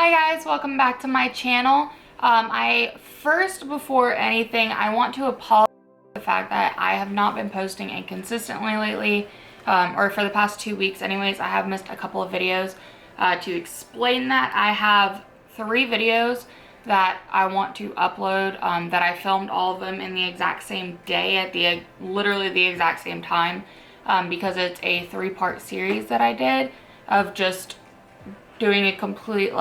Hi guys, welcome back to my channel. Before anything, I want to apologize for the fact that I have not been posting inconsistently lately, or for the past 2 weeks anyways. I have missed a couple of videos. To explain that, I have 3 videos that I want to upload that I filmed all of them in the exact same day at literally the exact same time, because it's a 3-part series that I did of just doing a complete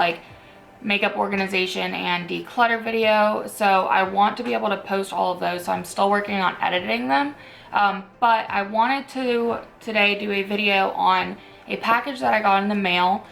makeup organization and declutter video. So I want to be able to post all of those, so I'm still working on editing them, but I wanted to today do a video on a package that I got in the mail.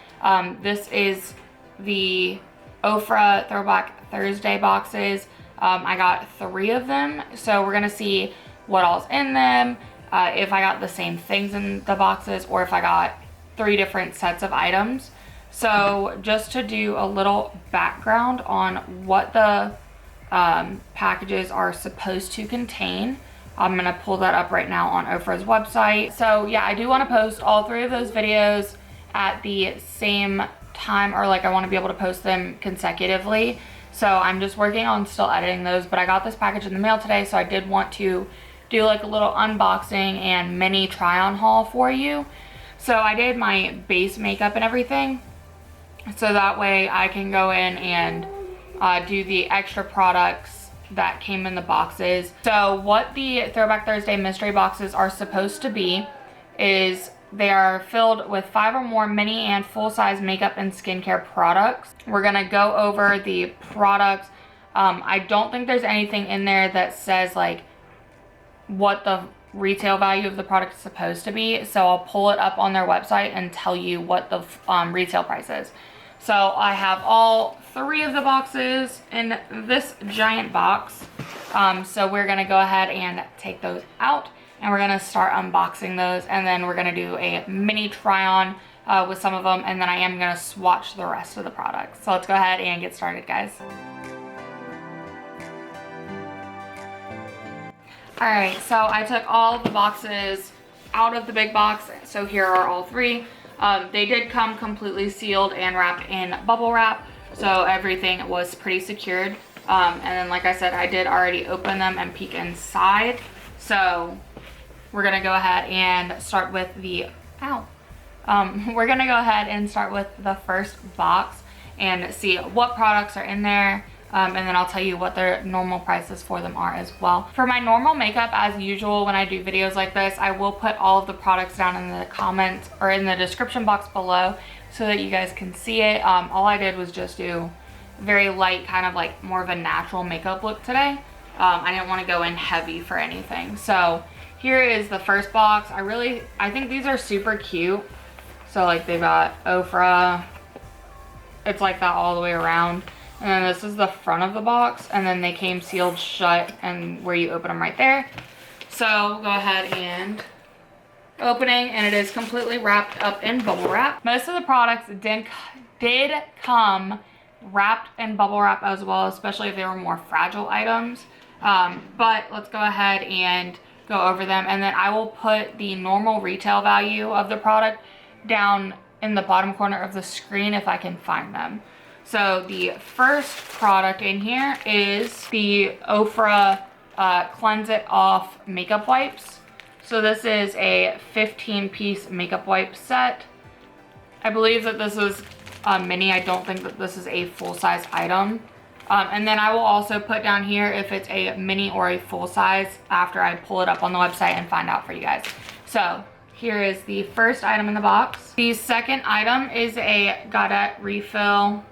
This is the Ofra Throwback Thursday boxes. I got 3 of them, so we're gonna see what all's in them, if I got the same things in the boxes or if I got 3 different sets of items. So just to do a little background on what the packages are supposed to contain, I'm gonna pull that up right now on Ofra's website. So yeah, I do want to post all 3 of those videos at the same time, or I want to be able to post them consecutively. So I'm just working on still editing those, but I got this package in the mail today, so I did want to do a little unboxing and mini try on haul for you. So I did my base makeup and everything, so that way I can go in and do the extra products that came in the boxes. So what the Throwback Thursday mystery boxes are supposed to be is they are filled with 5 or more mini and full-size makeup and skincare products. We're gonna go over the products. I don't think there's anything in there that says what the retail value of the product is supposed to be, so I'll pull it up on their website and tell you what the retail price is. So I have all 3 of the boxes in this giant box. So we're gonna go ahead and take those out, and we're gonna start unboxing those, and then we're gonna do a mini try on with some of them, and then I am gonna swatch the rest of the products. So let's go ahead and get started, guys. All right, so I took all the boxes out of the big box. So here are all 3. They did come completely sealed and wrapped in bubble wrap, so everything was pretty secured. And then, like I said, I did already open them and peek inside. So we're gonna go ahead and start with the we're gonna go ahead and start with the first box and see what products are in there. And then I'll tell you what their normal prices for them are as well. For my normal makeup, as usual, when I do videos like this, I will put all of the products down in the comments or in the description box below so that you guys can see it. All I did was just do very light, kind of more of a natural makeup look today. I didn't want to go in heavy for anything. So here is the first box. I think these are super cute. So they've got Ofra. It's like that all the way around. And then this is the front of the box, and then they came sealed shut and where you open them right there. So go ahead and opening, and it is completely wrapped up in bubble wrap. Most of the products did come wrapped in bubble wrap as well, especially if they were more fragile items. But let's go ahead and go over them, and then I will put the normal retail value of the product down in the bottom corner of the screen if I can find them. So the first product in here is the Ofra Cleanse It Off makeup wipes. So this is a 15-piece makeup wipe set. I believe that this is a mini. I don't think that this is a full-size item. And then I will also put down here if it's a mini or a full-size after I pull it up on the website and find out for you guys. So here is the first item in the box. The second item is a Gaudet refill.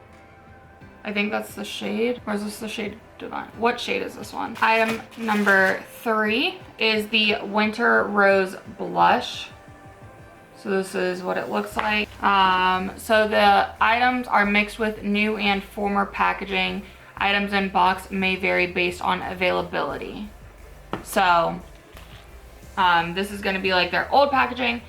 I think that's the shade, or is this the shade Divine? What shade is this one? Item number 3 is the Winter Rose Blush. So this is what it looks like. So the items are mixed with new and former packaging. Items in box may vary based on availability. So this is gonna be their old packaging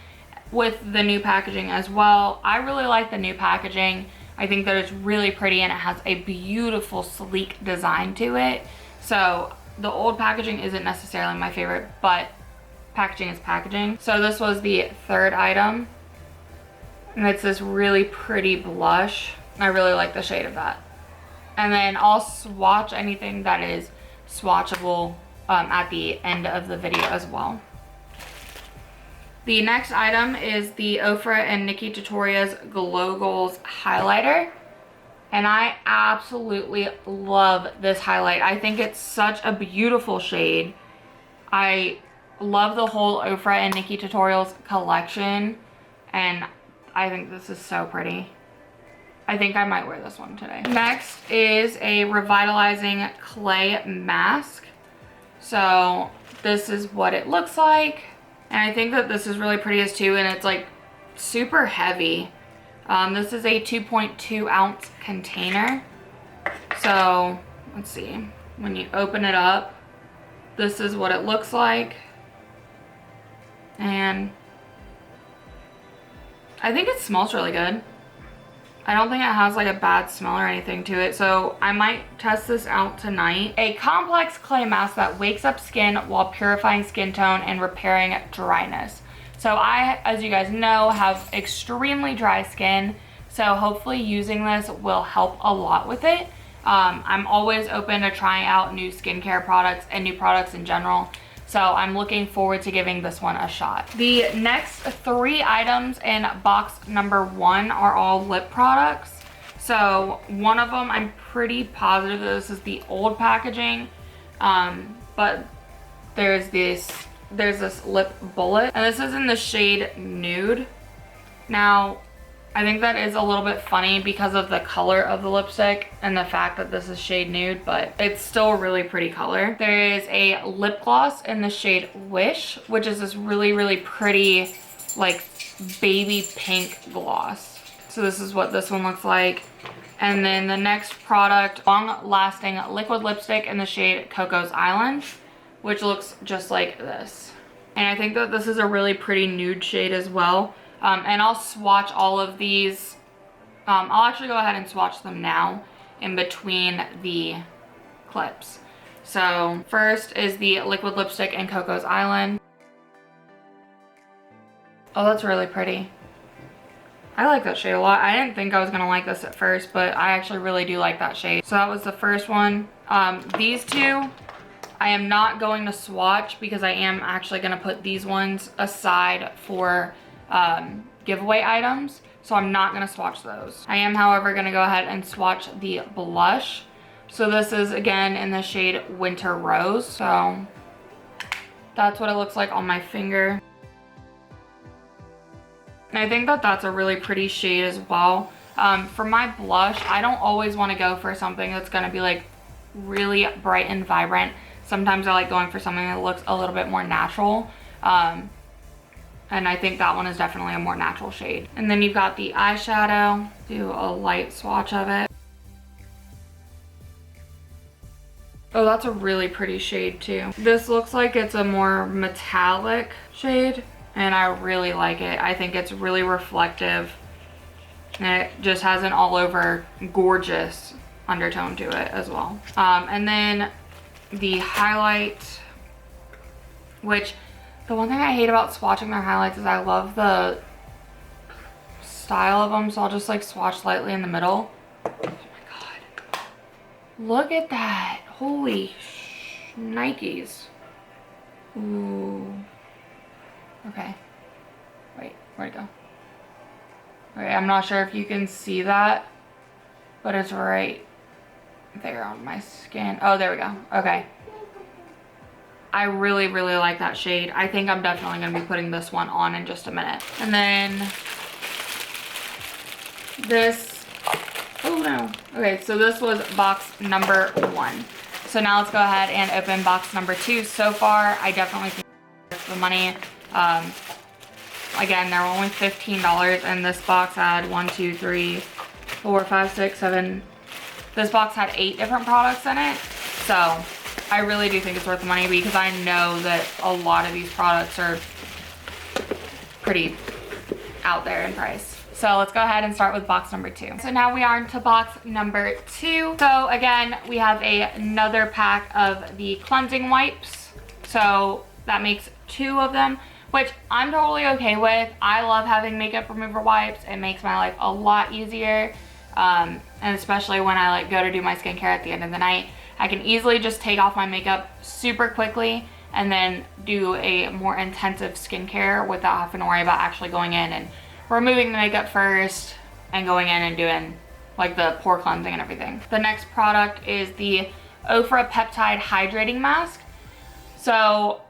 with the new packaging as well. I really like the new packaging. I think that it's really pretty, and it has a beautiful sleek design to it. So the old packaging isn't necessarily my favorite, but packaging is packaging. So this was the third item, and it's this really pretty blush. I really like the shade of that. And then I'll swatch anything that is swatchable at the end of the video as well. The next item is the Ofra and Nikkie Tutorial's Glow Goals highlighter. And I absolutely love this highlight. I think it's such a beautiful shade. I love the whole Ofra and Nikkie Tutorials collection. And I think this is so pretty. I think I might wear this one today. Next is a revitalizing clay mask. So this is what it looks like. And I think that this is really pretty as too, and it's like super heavy. This is a 2.2 ounce container. So let's see, when you open it up, this is what it looks like. And I think it smells really good. I don't think it has like a bad smell or anything to it, so I might test this out tonight. A complex clay mask that wakes up skin while purifying skin tone and repairing dryness. So I, as you guys know, have extremely dry skin, so hopefully using this will help a lot with it. I'm always open to trying out new skincare products and new products in general. So I'm looking forward to giving this one a shot. The next 3 items in box number 1 are all lip products. So one of them, I'm pretty positive that this is the old packaging, but there's this lip bullet, and this is in the shade Nude. Now, I think that is a little bit funny because of the color of the lipstick and the fact that this is shade Nude, but it's still a really pretty color. There is a lip gloss in the shade Wish, which is this really, really pretty, like, baby pink gloss. So this is what this one looks like. And then the next product, long-lasting liquid lipstick in the shade Coco's Island, which looks just like this. And I think that this is a really pretty nude shade as well. And I'll swatch all of these. I'll actually go ahead and swatch them now in between the clips. So first is the liquid lipstick in Coco's Island. Oh, that's really pretty. I like that shade a lot. I didn't think I was gonna like this at first, but I actually really do like that shade. So that was the first one. These two, I am not going to swatch because I am actually gonna put these ones aside for giveaway items, so I'm not gonna swatch those. I am, however, gonna go ahead and swatch the blush. So this is again in the shade Winter Rose. So that's what it looks like on my finger. And I think that that's a really pretty shade as well. For my blush, I don't always want to go for something that's gonna be like really bright and vibrant. Sometimes I like going for something that looks a little bit more natural. And I think that one is definitely a more natural shade. And then you've got the eyeshadow. Do a light swatch of it. Oh, that's a really pretty shade too. This looks like it's a more metallic shade, and I really like it. I think it's really reflective, and it just has an all over gorgeous undertone to it as well. And then the highlight, which the one thing I hate about swatching their highlights is I love the style of them, so I'll just like swatch lightly in the middle. Oh my god. Look at that. Holy Nikes. Ooh. Okay. Wait, where'd it go? Okay, I'm not sure if you can see that, but it's right there on my skin. Oh, there we go. Okay. I really, really like that shade. I think I'm definitely going to be putting this one on in just a minute. And then this, oh no. Okay, so this was box number 1. So now let's go ahead and open box number 2. So far, I definitely think it's the money. Again, they were only $15, and this box had 1, 2, 3, 4, 5, 6, 7. This box had 8 different products in it. So I really do think it's worth the money because I know that a lot of these products are pretty out there in price. So let's go ahead and start with box number 2. So now we are into box number 2. So again, we have another pack of the cleansing wipes. So that makes 2 of them, which I'm totally okay with. I love having makeup remover wipes. It makes my life a lot easier. And especially when I like go to do my skincare at the end of the night, I can easily just take off my makeup super quickly and then do a more intensive skincare without having to worry about actually going in and removing the makeup first and going in and doing like the pore cleansing and everything. The next product is the Ofra Peptide Hydrating Mask. So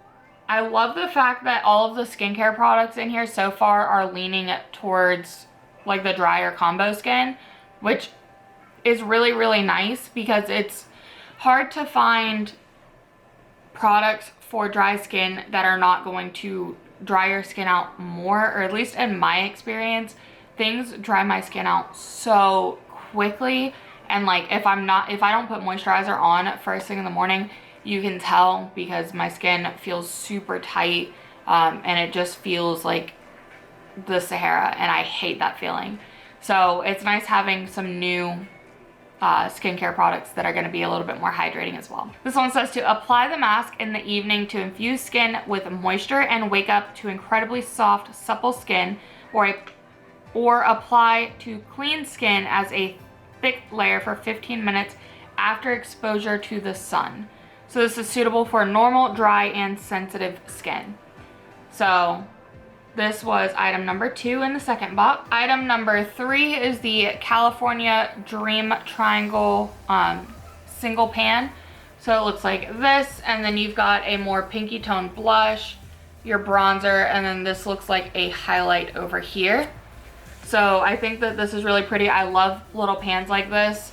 I love the fact that all of the skincare products in here so far are leaning towards like the drier combo skin, which is really, really nice because it's hard to find products for dry skin that are not going to dry your skin out more, or at least in my experience, things dry my skin out so quickly. And like if I don't put moisturizer on first thing in the morning, you can tell because my skin feels super tight, and it just feels like the Sahara, and I hate that feeling. So it's nice having some new skincare products that are going to be a little bit more hydrating as well. This one says to apply the mask in the evening to infuse skin with moisture and wake up to incredibly soft, supple skin, or apply to clean skin as a thick layer for 15 minutes after exposure to the sun. So this is suitable for normal, dry, and sensitive skin. So this was item number 2 in the second box. Item number 3 is the California Dream Triangle single pan. So it looks like this, and then you've got a more pinky tone blush, your bronzer, and then this looks like a highlight over here. So I think that this is really pretty. I love little pans like this,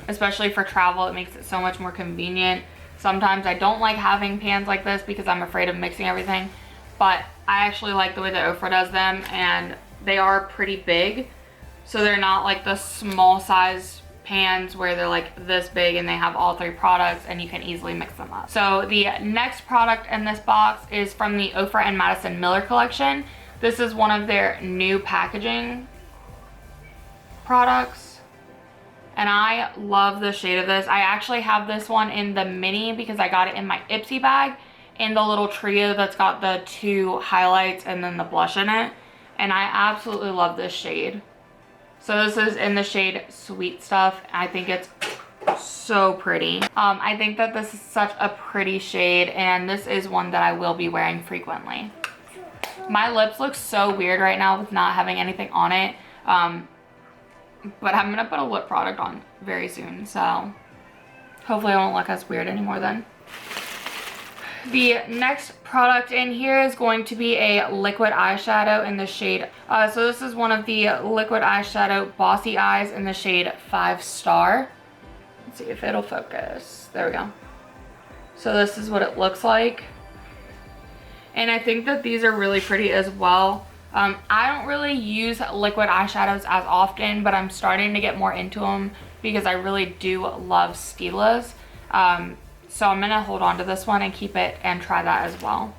especially for travel. It makes it so much more convenient. Sometimes I don't like having pans like this because I'm afraid of mixing everything, but I actually like the way that Ofra does them, and they are pretty big. So they're not like the small size pans where they're like this big and they have all 3 products and you can easily mix them up. So the next product in this box is from the Ofra and Madison Miller collection. This is one of their new packaging products, and I love the shade of this. I actually have this one in the mini because I got it in my Ipsy bag in the little trio that's got the 2 highlights and then the blush in it, and I absolutely love this shade. So this is in the shade Sweet Stuff. I think it's so pretty. I think that this is such a pretty shade, and this is one that I will be wearing frequently. My lips look so weird right now with not having anything on it, but I'm gonna put a lip product on very soon, so hopefully it won't look as weird anymore then. The next product in here is going to be a liquid eyeshadow in the shade, so this is one of the liquid eyeshadow Bossy Eyes in the shade 5 Star. Let's see if it'll focus. There we go. So this is what it looks like. And I think that these are really pretty as well. I don't really use liquid eyeshadows as often, but I'm starting to get more into them because I really do love Stila's. So I'm gonna hold on to this one and keep it and try that as well.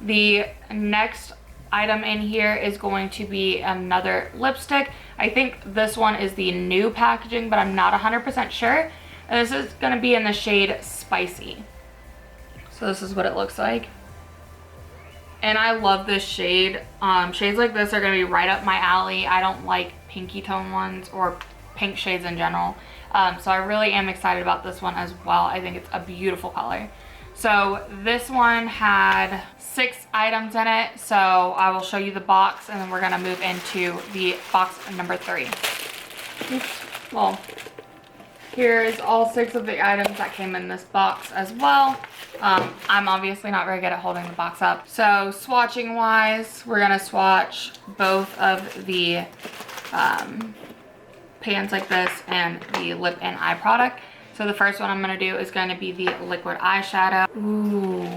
The next item in here is going to be another lipstick. I think this one is the new packaging, but I'm not 100% sure. And this is gonna be in the shade Spicy. So this is what it looks like. And I love this shade. Shades like this are gonna be right up my alley. I don't like pinky tone ones or pink shades in general. So I really am excited about this one as well. I think it's a beautiful color. So this one had 6 items in it. So I will show you the box and then we're gonna move into the box number 3. Oops. Well, here's all 6 of the items that came in this box as well. I'm obviously not very good at holding the box up. So swatching wise, we're gonna swatch both of the pans like this and the lip and eye product. So the first one I'm gonna do is gonna be the liquid eyeshadow. Ooh.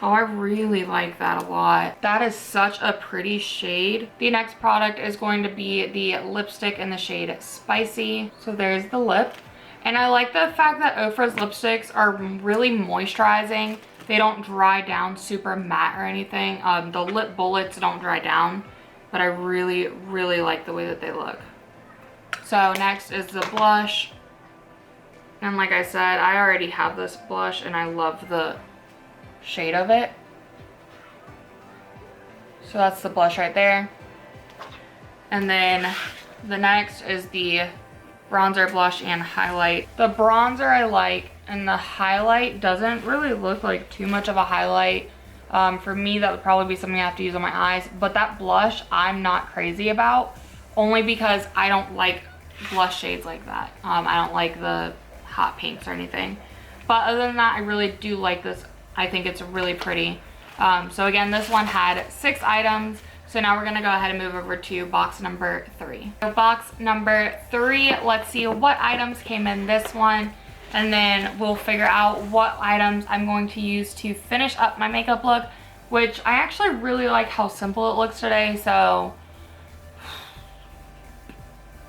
Oh, I really like that a lot. That is such a pretty shade. The next product is going to be the lipstick in the shade Spicy. So there's the lip. And I like the fact that Ofra's lipsticks are really moisturizing. They don't dry down super matte or anything. The lip bullets don't dry down, but I really, really like the way that they look. So next is the blush. And like I said, I already have this blush and I love the shade of it. So that's the blush right there. And then the next is the bronzer, blush, and highlight. The bronzer I like, and the highlight doesn't really look like too much of a highlight. For me, that would probably be something I have to use on my eyes. But that blush, I'm not crazy about, only because I don't like blush shades like that. I don't like the hot pinks or anything. But other than that, I really do like this. I think it's really pretty. So again, this one had 6 items. So now we're gonna go ahead and move over to box number 3. So box number 3, let's see what items came in this one. And then we'll figure out what items I'm going to use to finish up my makeup look, which I actually really like how simple it looks today. So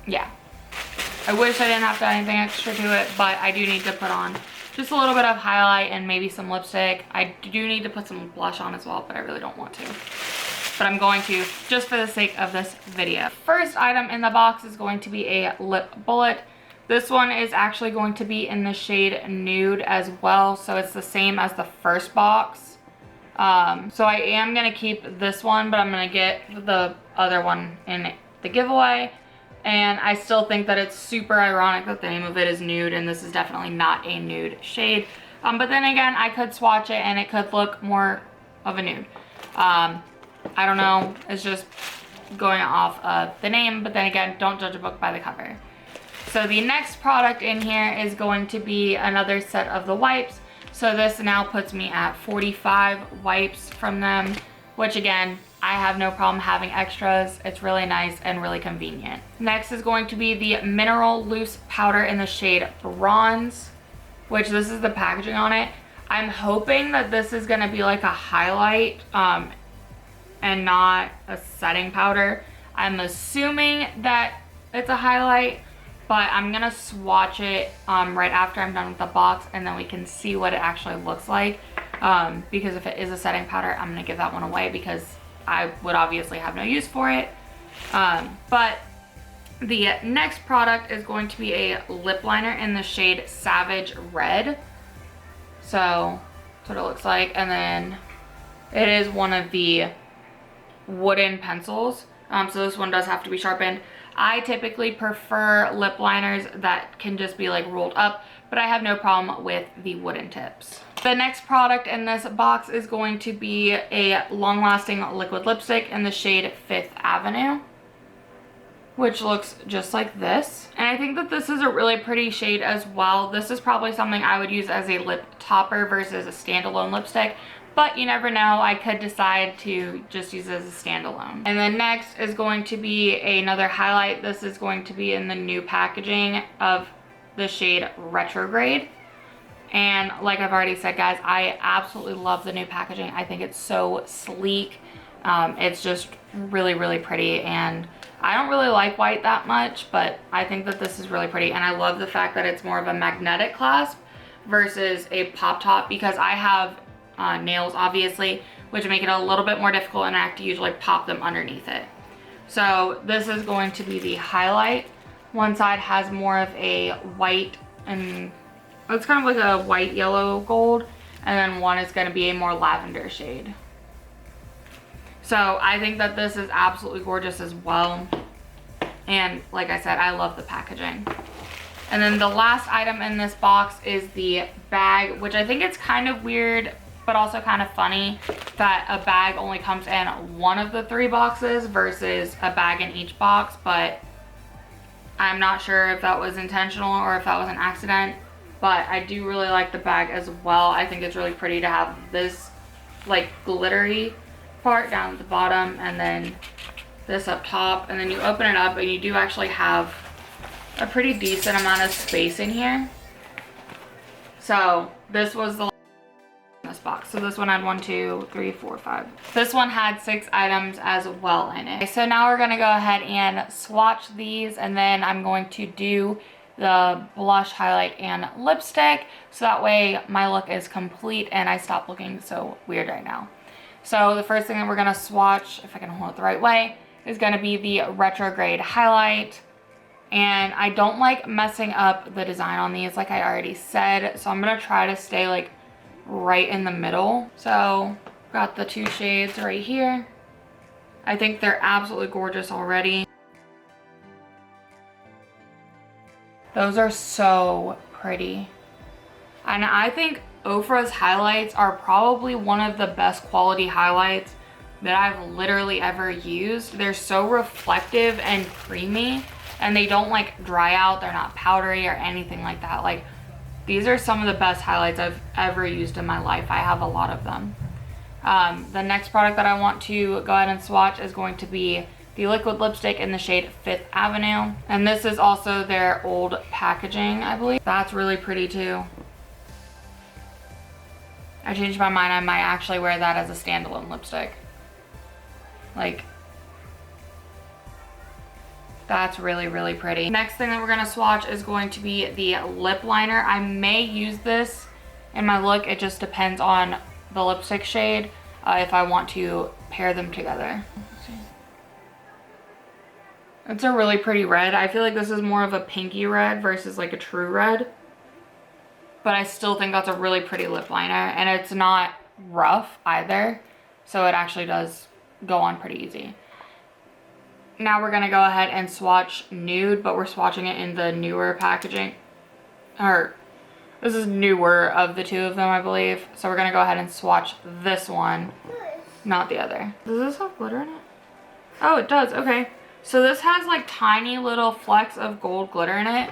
yeah, I wish I didn't have to add anything extra to it, but I do need to put on just a little bit of highlight and maybe some lipstick. I do need to put some blush on as well, but I really don't want to. But I'm going to, just for the sake of this video. First item in the box is going to be a lip bullet. This one is actually going to be in the shade Nude as well, so it's the same as the first box. So I am going to keep this one, but I'm going to get the other one in the giveaway. And I still think that it's super ironic that the name of it is Nude, and this is definitely not a nude shade. But then again, I could swatch it and it could look more of a nude. I don't know, it's just going off of the name, but then again, don't judge a book by the cover. So the next product in here is going to be another set of the wipes. So this now puts me at 45 wipes from them, which again, I have no problem having extras. It's really nice and really convenient. Next is going to be the Mineral Loose Powder in the shade Bronze, which this is the packaging on it. I'm hoping that this is gonna be like a highlight and not a setting powder. I'm assuming that it's a highlight, but I'm gonna swatch it right after I'm done with the box, and then we can see what it actually looks like. Because if it is a setting powder, I'm gonna give that one away because I would obviously have no use for it. But the next product is going to be a lip liner in the shade Savage Red. So that's what it looks like. And then it is one of the wooden pencils. So this one does have to be sharpened. I typically prefer lip liners that can just be like rolled up, but I have no problem with the wooden tips. The next product in this box is going to be a long-lasting liquid lipstick in the shade Fifth Avenue, which looks just like this. And I think that this is a really pretty shade as well. This is probably something I would use as a lip topper versus a standalone lipstick, but you never know, I could decide to just use it as a standalone. And then next is going to be another highlight. This is going to be in the new packaging of the shade Retrograde. And like I've already said, guys, I absolutely love the new packaging. I think it's so sleek. It's just really, really pretty. And I don't really like white that much, but I think that this is really pretty. And I love the fact that it's more of a magnetic clasp versus a pop top, because I have nails obviously, which make it a little bit more difficult, and I have to usually pop them underneath it. So this is going to be the highlight. One side has more of a white, and it's kind of like a white, yellow, gold, and then one is going to be a more lavender shade. So I think that this is absolutely gorgeous as well. And like I said, I love the packaging. And then the last item in this box is the bag, which I think it's kind of weird, but also kind of funny that a bag only comes in one of the 3 boxes versus a bag in each box. But I'm not sure if that was intentional or if that was an accident. But I do really like the bag as well. I think it's really pretty to have this like glittery part down at the bottom, and then this up top, and then you open it up and you do actually have a pretty decent amount of space in here. So this was the this box. So this one had 1, 2, 3, 4, 5. This one had 6 items as well in it. So now we're gonna go ahead and swatch these, and then I'm going to do the blush, highlight, and lipstick, so that way my look is complete and I stop looking so weird right now. So the first thing that we're gonna swatch, if I can hold it the right way, is gonna be the Retrograde highlight. And I don't like messing up the design on these, like I already said, so I'm gonna try to stay like right in the middle. So got the 2 shades right here. I think they're absolutely gorgeous already. Those are so pretty. And I think Ofra's highlights are probably one of the best quality highlights that I've literally ever used. They're so reflective and creamy, and they don't like dry out. They're not powdery or anything like that. Like, these are some of the best highlights I've ever used in my life. I have a lot of them. The next product that I want to go ahead and swatch is going to be the liquid lipstick in the shade Fifth Avenue. And this is also their old packaging, I believe. That's really pretty too. I changed my mind. I might actually wear that as a standalone lipstick. Like, that's really, really pretty. Next thing that we're gonna swatch is going to be the lip liner. I may use this in my look. It just depends on the lipstick shade, if I want to pair them together. It's a really pretty red. I feel like this is more of a pinky red versus like a true red. But I still think that's a really pretty lip liner, and it's not rough either. So it actually does go on pretty easy. Now we're gonna go ahead and swatch Nude, but we're swatching it in the newer packaging. Or, this is newer of the two of them, I believe. So we're gonna go ahead and swatch this one, not the other. Does this have glitter in it? Oh, it does, okay. So this has like tiny little flecks of gold glitter in it,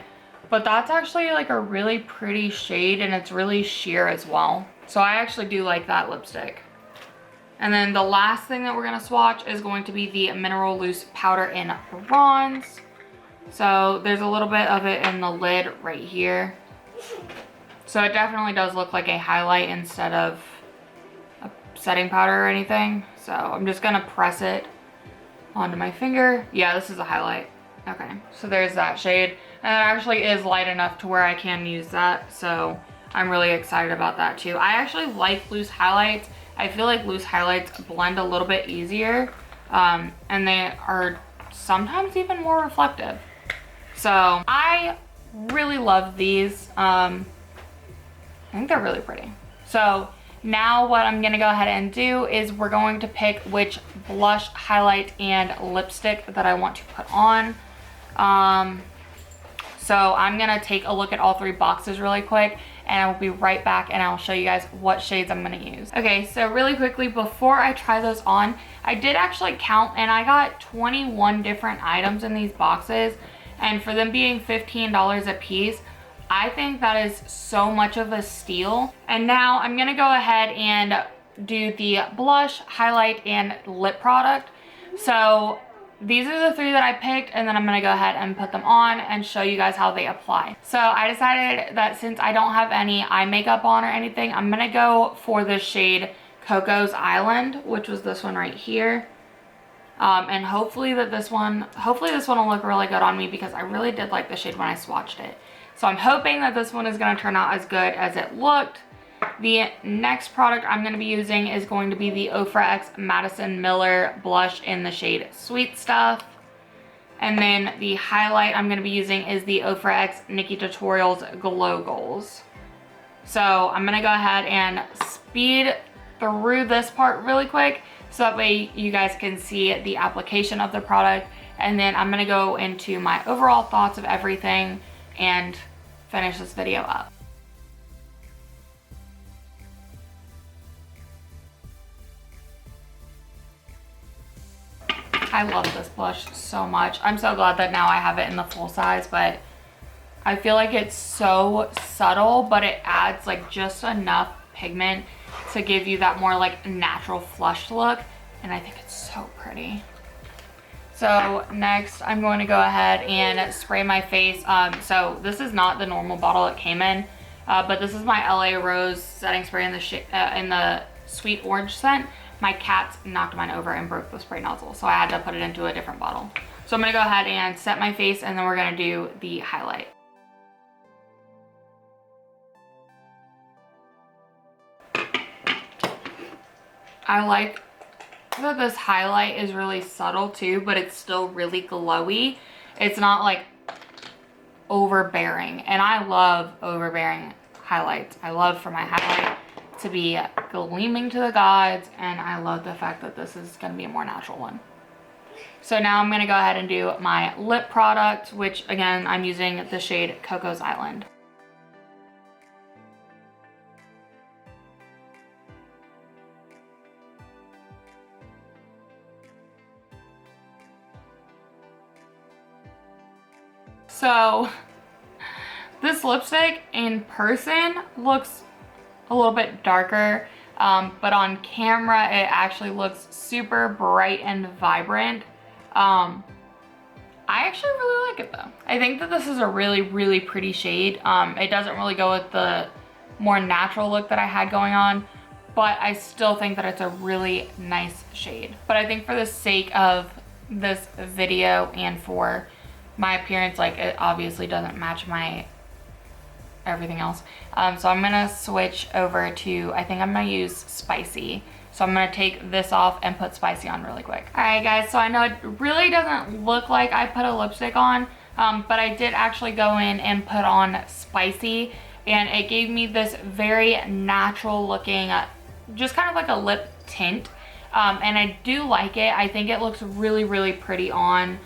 but that's actually like a really pretty shade, and it's really sheer as well. So I actually do like that lipstick. And then the last thing that we're gonna swatch is going to be the Mineral Loose Powder in Bronze. So there's a little bit of it in the lid right here. So it definitely does look like a highlight instead of a setting powder or anything. So I'm just gonna press it onto my finger. Yeah, this is a highlight. Okay, so there's that shade. And it actually is light enough to where I can use that. So I'm really excited about that too. I actually like loose highlights. I feel like loose highlights blend a little bit easier. And they are sometimes even more reflective. So I really love these. I think they're really pretty. So now what I'm gonna go ahead and do is we're going to pick which blush, highlight, and lipstick that I want to put on. So I'm gonna take a look at all three boxes really quick, and I will be right back and I'll show you guys what shades I'm gonna use. Okay, so really quickly, before I try those on, I did actually count, and I got 21 different items in these boxes, and for them being $15 a piece, I think that is so much of a steal. And now I'm gonna go ahead and do the blush, highlight, and lip product. So these are the three that I picked, and then I'm gonna go ahead and put them on and show you guys how they apply. So I decided that since I don't have any eye makeup on or anything, I'm gonna go for the shade Coco's Island, which was this one right here. And hopefully this one will look really good on me, because I really did like the shade when I swatched it. So I'm hoping that this one is gonna turn out as good as it looked. The next product I'm going to be using is going to be the Ofra X Madison Miller blush in the shade Sweet Stuff. And then the highlight I'm going to be using is the Ofra X Nikkie Tutorials Glow Goals. So I'm going to go ahead and speed through this part really quick, so that way you guys can see the application of the product. And then I'm going to go into my overall thoughts of everything and finish this video up. I love this blush so much. I'm so glad that now I have it in the full size, but I feel like it's so subtle, but it adds like just enough pigment to give you that more like natural flushed look, and I think it's so pretty. So next I'm going to go ahead and spray my face. So this is not the normal bottle it came in, but this is my LA Rose setting spray in the sweet orange scent. My cats knocked mine over and broke the spray nozzle, so I had to put it into a different bottle. So I'm gonna go ahead and set my face, and then we're gonna do the highlight. I like that this highlight is really subtle too, but it's still really glowy. It's not like overbearing, and I love overbearing highlights. I love for my highlight to be gleaming to the gods, and I love the fact that this is going to be a more natural one. So now I'm gonna go ahead and do my lip product, which again, I'm using the shade Coco's Island. So this lipstick in person looks a little bit darker, but on camera it actually looks super bright and vibrant. I actually really like it though. I think that this is a really pretty shade. It doesn't really go with the more natural look that I had going on, but I still think that it's a really nice shade. But I think for the sake of this video and for my appearance, like, it obviously doesn't match my everything else. So I'm gonna switch over to, I think I'm gonna use Spicy. So I'm gonna take this off and put Spicy on really quick. All right guys, so I know it really doesn't look like I put a lipstick on, but I did actually go in and put on Spicy, and it gave me this very natural looking, just kind of like a lip tint. And I do like it. I think it looks really pretty on.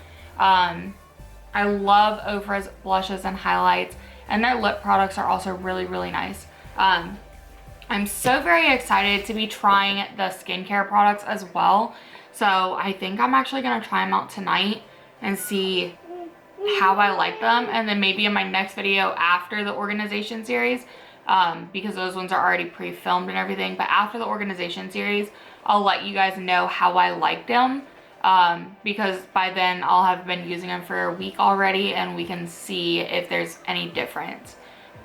I love Ofra's blushes and highlights, and their lip products are also really nice. I'm so very excited to be trying the skincare products as well. So I think I'm actually gonna try them out tonight and see how I like them, and then maybe in my next video after the organization series, because those ones are already pre-filmed and everything, but after the organization series, I'll let you guys know how I liked them. Because by then I'll have been using them for a week already, and we can see if there's any difference.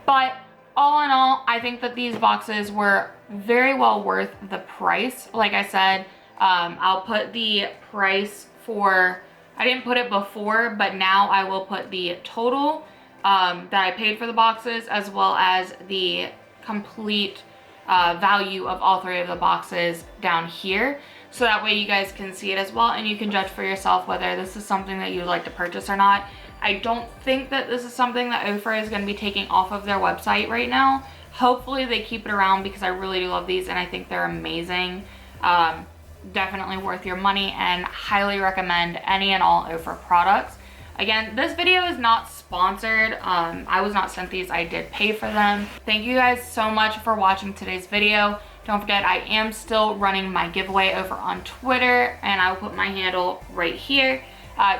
But all in all, I think that these boxes were very well worth the price. Like I said, I'll put the price for, I didn't put it before, but now I will put the total that I paid for the boxes, as well as the complete value of all three of the boxes down here. So that way you guys can see it as well, and you can judge for yourself whether this is something that you'd like to purchase or not. I don't think that this is something that Ofra is going to be taking off of their website right now. Hopefully they keep it around, because I really do love these and I think they're amazing. Definitely worth your money, and highly recommend any and all Ofra products. Again, this video is not sponsored. I was not sent these. I did pay for them. Thank you guys so much for watching today's video. Don't forget, I am still running my giveaway over on Twitter, and I'll put my handle right here.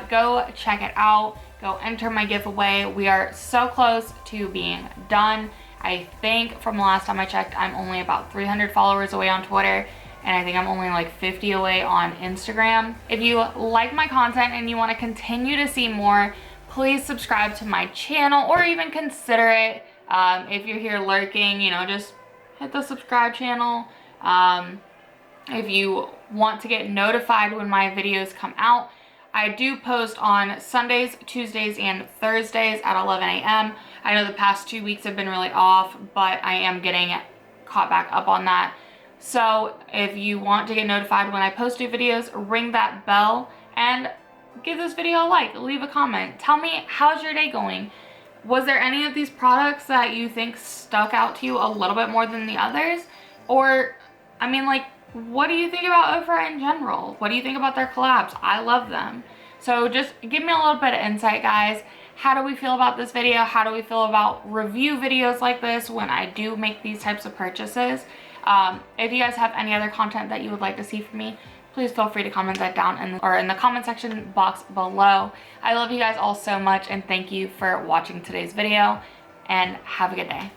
Go check it out. Go enter my giveaway. We are so close to being done. I think from the last time I checked, I'm only about 300 followers away on Twitter, and I think I'm only like 50 away on Instagram. If you like my content and you want to continue to see more, please subscribe to my channel, or even consider it. If you're here lurking, you know, just hit the subscribe channel. If you want to get notified when my videos come out, I do post on Sundays, Tuesdays, and Thursdays at 11 a.m. I know the past 2 weeks have been really off, but I am getting caught back up on that. So if you want to get notified when I post new videos, ring that bell and give this video a like, leave a comment. Tell me, how's your day going? Was there any of these products that you think stuck out to you a little bit more than the others? Or, I mean, like, what do you think about Ofra in general? What do you think about their collabs? I love them. So just give me a little bit of insight, guys. How do we feel about this video? How do we feel about review videos like this when I do make these types of purchases? If you guys have any other content that you would like to see from me, please feel free to comment that down in the comment section box below. I love you guys all so much, and thank you for watching today's video, and have a good day.